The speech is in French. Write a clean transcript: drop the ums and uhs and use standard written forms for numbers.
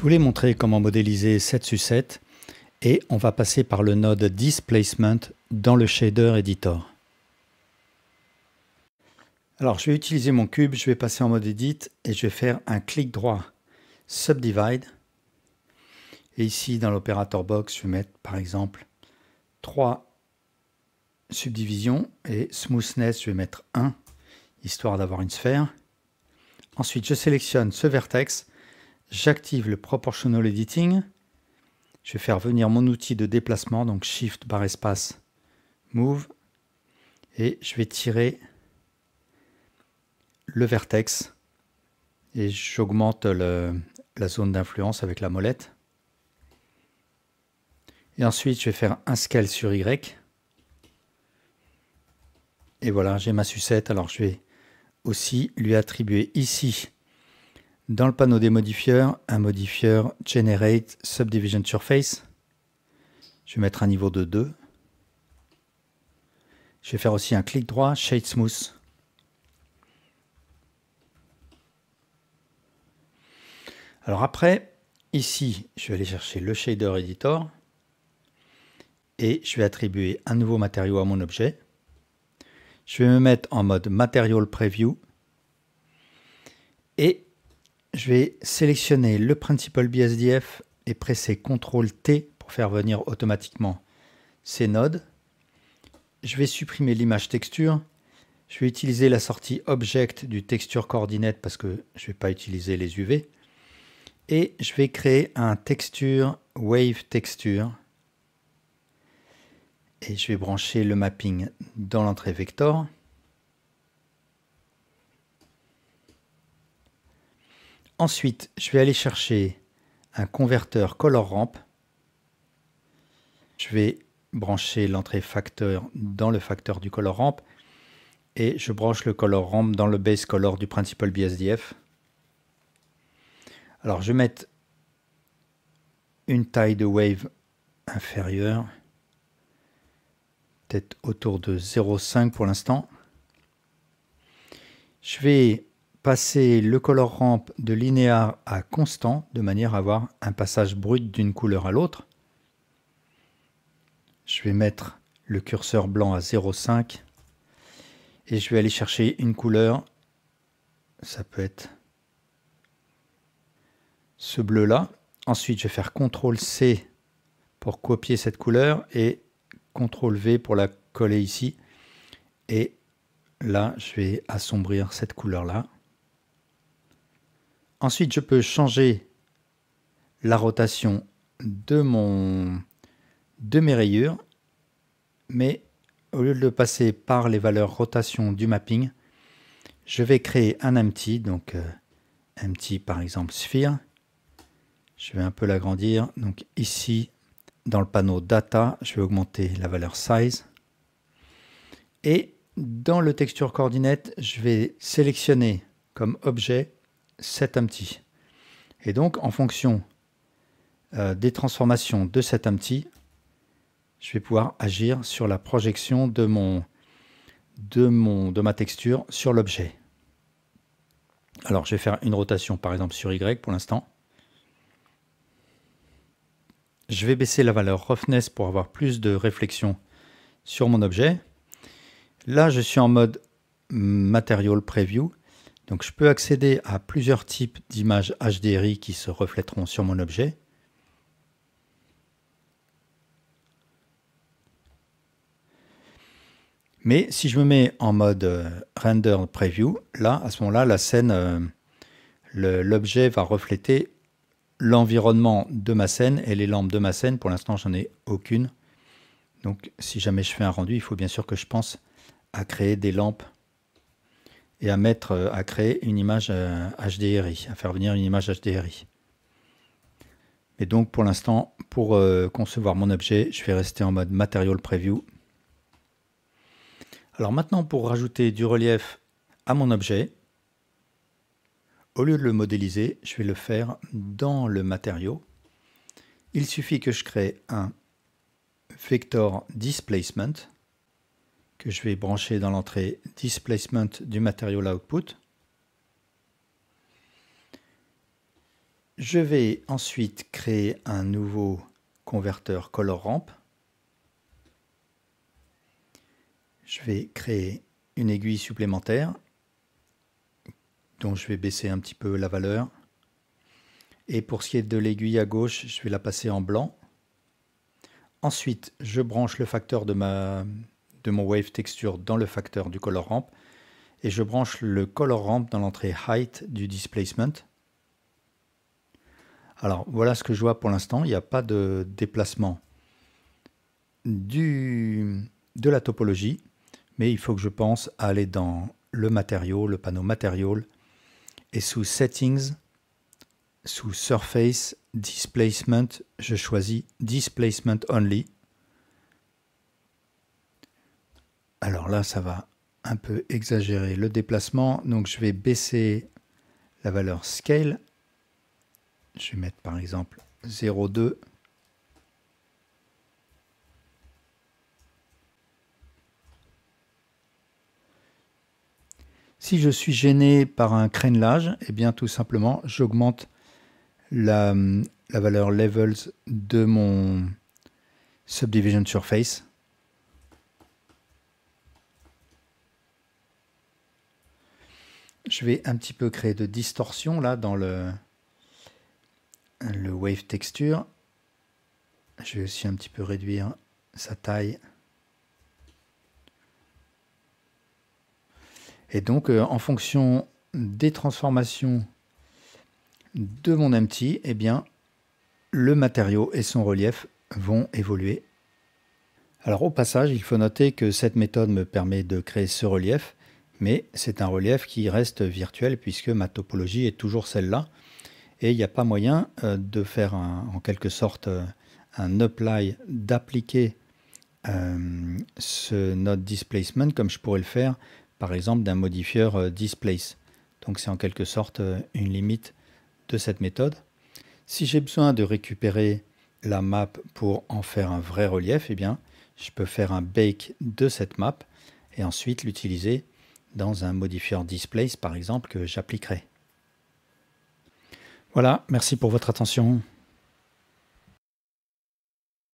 voulais montrer comment modéliser cette sucette et on va passer par le node Displacement dans le Shader Editor. Alors je vais utiliser mon cube, je vais passer en mode Edit et je vais faire un clic droit Subdivide. Et ici dans l'opérateur box, je vais mettre par exemple 3 subdivisions et Smoothness, je vais mettre 1, histoire d'avoir une sphère. Ensuite, je sélectionne ce vertex, j'active le Proportional Editing. Je vais faire venir mon outil de déplacement, donc Shift barre espace Move. Et je vais tirer le vertex et j'augmente la zone d'influence avec la molette. Et ensuite, je vais faire un scale sur Y. Et voilà, j'ai ma sucette. Alors, je vais aussi lui attribuer ici, dans le panneau des modifieurs, un modifieur Generate Subdivision Surface. Je vais mettre un niveau de 2. Je vais faire aussi un clic droit, Shade Smooth. Alors après, ici, je vais aller chercher le Shader Editor. Et je vais attribuer un nouveau matériau à mon objet. Je vais me mettre en mode Material Preview. Et je vais sélectionner le Principal BSDF et presser CTRL-T pour faire venir automatiquement ces nodes. Je vais supprimer l'image texture. Je vais utiliser la sortie Object du Texture Coordinate parce que je ne vais pas utiliser les UV. Et je vais créer un Texture Wave Texture. Et je vais brancher le mapping dans l'entrée vector. Ensuite, je vais aller chercher un converteur color ramp. Je vais brancher l'entrée facteur dans le facteur du color ramp. Et je branche le color ramp dans le base color du Principal BSDF. Alors, je vais mettre une taille de wave inférieure. Peut-être autour de 0,5 pour l'instant. Je vais passer le color ramp de linéaire à constant de manière à avoir un passage brut d'une couleur à l'autre. Je vais mettre le curseur blanc à 0,5 et je vais aller chercher une couleur. Ça peut être ce bleu là. Ensuite, je vais faire CTRL-C pour copier cette couleur et CTRL-V pour la coller ici. Et là, je vais assombrir cette couleur-là. Ensuite, je peux changer la rotation de mes rayures. Mais au lieu de le passer par les valeurs rotation du mapping, je vais créer un empty. Donc, empty par exemple sphere. Je vais un peu l'agrandir. Donc ici, dans le panneau Data, je vais augmenter la valeur Size. Et dans le Texture Coordinate, je vais sélectionner comme objet cet empty. Et donc, en fonction des transformations de cet empty, je vais pouvoir agir sur la projection de ma texture sur l'objet. Alors, je vais faire une rotation, par exemple, sur Y pour l'instant. Je vais baisser la valeur Roughness pour avoir plus de réflexion sur mon objet. Là, je suis en mode Material Preview. Donc, je peux accéder à plusieurs types d'images HDRI qui se reflèteront sur mon objet. Mais si je me mets en mode Render Preview, là, à ce moment-là, la scène, l'objet va refléter l'environnement de ma scène et les lampes de ma scène. Pour l'instant, j'en ai aucune. Donc, si jamais je fais un rendu, il faut bien sûr que je pense à créer des lampes et à créer une image HDRI, à faire venir une image HDRI. Et donc, pour l'instant, pour concevoir mon objet, je vais rester en mode Material Preview. Alors maintenant, pour rajouter du relief à mon objet, au lieu de le modéliser, je vais le faire dans le matériau. Il suffit que je crée un vector displacement que je vais brancher dans l'entrée displacement du material output. Je vais ensuite créer un nouveau converteur color ramp. Je vais créer une aiguille supplémentaire dont je vais baisser un petit peu la valeur. Et pour ce qui est de l'aiguille à gauche, je vais la passer en blanc. Ensuite, je branche le facteur de mon wave texture dans le facteur du color ramp et je branche le color ramp dans l'entrée height du displacement. Alors voilà ce que je vois pour l'instant, il n'y a pas de déplacement de la topologie, mais il faut que je pense à aller dans le matériau, le panneau Material, et sous Settings, sous Surface, Displacement, je choisis Displacement Only. Alors là, ça va un peu exagérer le déplacement, donc je vais baisser la valeur Scale. Je vais mettre par exemple 0,2. Si je suis gêné par un crénelage, eh bien tout simplement, j'augmente la valeur Levels de mon Subdivision Surface. Je vais un petit peu créer de distorsion là dans le Wave Texture. Je vais aussi un petit peu réduire sa taille. Et donc, en fonction des transformations de mon empty, eh bien, le matériau et son relief vont évoluer. Alors, au passage, il faut noter que cette méthode me permet de créer ce relief, mais c'est un relief qui reste virtuel puisque ma topologie est toujours celle-là. Et il n'y a pas moyen de faire en quelque sorte un apply, d'appliquer ce node displacement comme je pourrais le faire par exemple d'un modifieur displace. Donc c'est en quelque sorte une limite de cette méthode. Si j'ai besoin de récupérer la map pour en faire un vrai relief, eh bien je peux faire un bake de cette map et ensuite l'utiliser dans un modifieur displace par exemple que j'appliquerai. Voilà, merci pour votre attention.